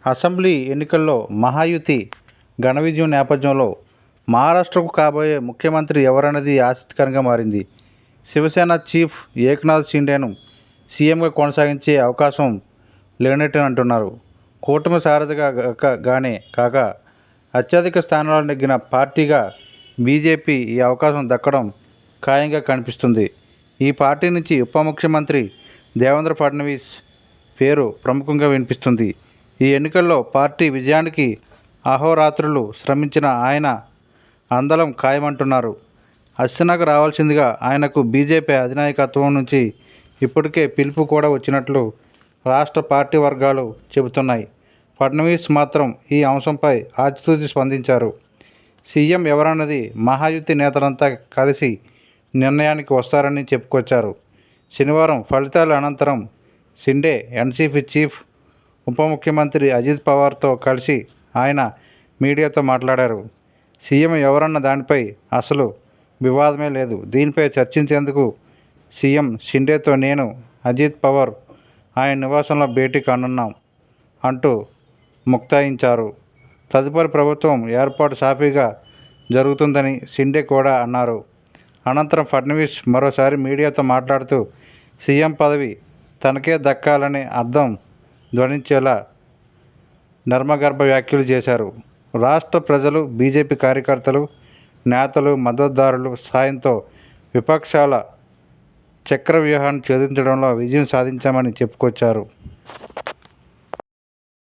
Assembly ఎన్నికల్లో మహాయుతి ఘన విజయం నేపథ్యంలో మహారాష్ట్రకు కాబోయే ముఖ్యమంత్రి ఎవరన్నది ఆసక్తికరంగా మారింది. శివసేన చీఫ్ ఏక్నాథ్ షిండేను సీఎంగా కొనసాగించే అవకాశం లేనట్టు అంటున్నారు. కూటమి సారథిగా గానే కాక అత్యధిక స్థానాలు నెగ్గిన పార్టీగా బీజేపీ ఈ అవకాశం దక్కడం ఖాయంగా కనిపిస్తుంది. ఈ పార్టీ నుంచి ఉప ముఖ్యమంత్రి దేవేంద్ర ఫడ్నవీస్ పేరు ప్రముఖంగా వినిపిస్తుంది. ఈ ఎన్నికల్లో పార్టీ విజయానికి అహోరాత్రులు శ్రమించిన ఆయన అందలం ఖాయమంటున్నారు. హస్తినకు రావాల్సిందిగా ఆయనకు బీజేపీ అధినాయకత్వం నుంచి ఇప్పటికే పిలుపు కూడా వచ్చినట్లు రాష్ట్ర పార్టీ వర్గాలు చెబుతున్నాయి. ఫడ్నవీస్ మాత్రం ఈ అంశంపై ఆచితూచి స్పందించారు. సీఎం ఎవరన్నది మహాయుతి నేతలంతా కలిసి నిర్ణయానికి వస్తారని చెప్పుకొచ్చారు. శనివారం ఫలితాల అనంతరం షిండే ఎన్సీపీ చీఫ్ ఉప ముఖ్యమంత్రి అజిత్ పవార్తో కలిసి ఆయన మీడియాతో మాట్లాడారు. సీఎం ఎవరన్న దానిపై అసలు వివాదమే లేదు. దీనిపై చర్చించేందుకు సీఎం షిండేతో నేను, అజిత్ పవార్ ఆయన నివాసంలో భేటీ కానున్నాం అంటూ ముక్తాయించారు. తదుపరి ప్రభుత్వం ఏర్పాటు సాఫీగా జరుగుతుందని షిండే కూడా అన్నారు. అనంతరం ఫడ్నవీస్ మరోసారి మీడియాతో మాట్లాడుతూ సీఎం పదవి తనకే దక్కాలనే అర్థం ధ్వనించేలా నర్మగర్భ వ్యాఖ్యలు చేశారు. రాష్ట్ర ప్రజలు, బీజేపీ కార్యకర్తలు, నేతలు, మద్దతుదారులు సాయంతో విపక్షాల చక్రవ్యూహాన్ని ఛేదించడంలో విజయం సాధించామని చెప్పుకొచ్చారు.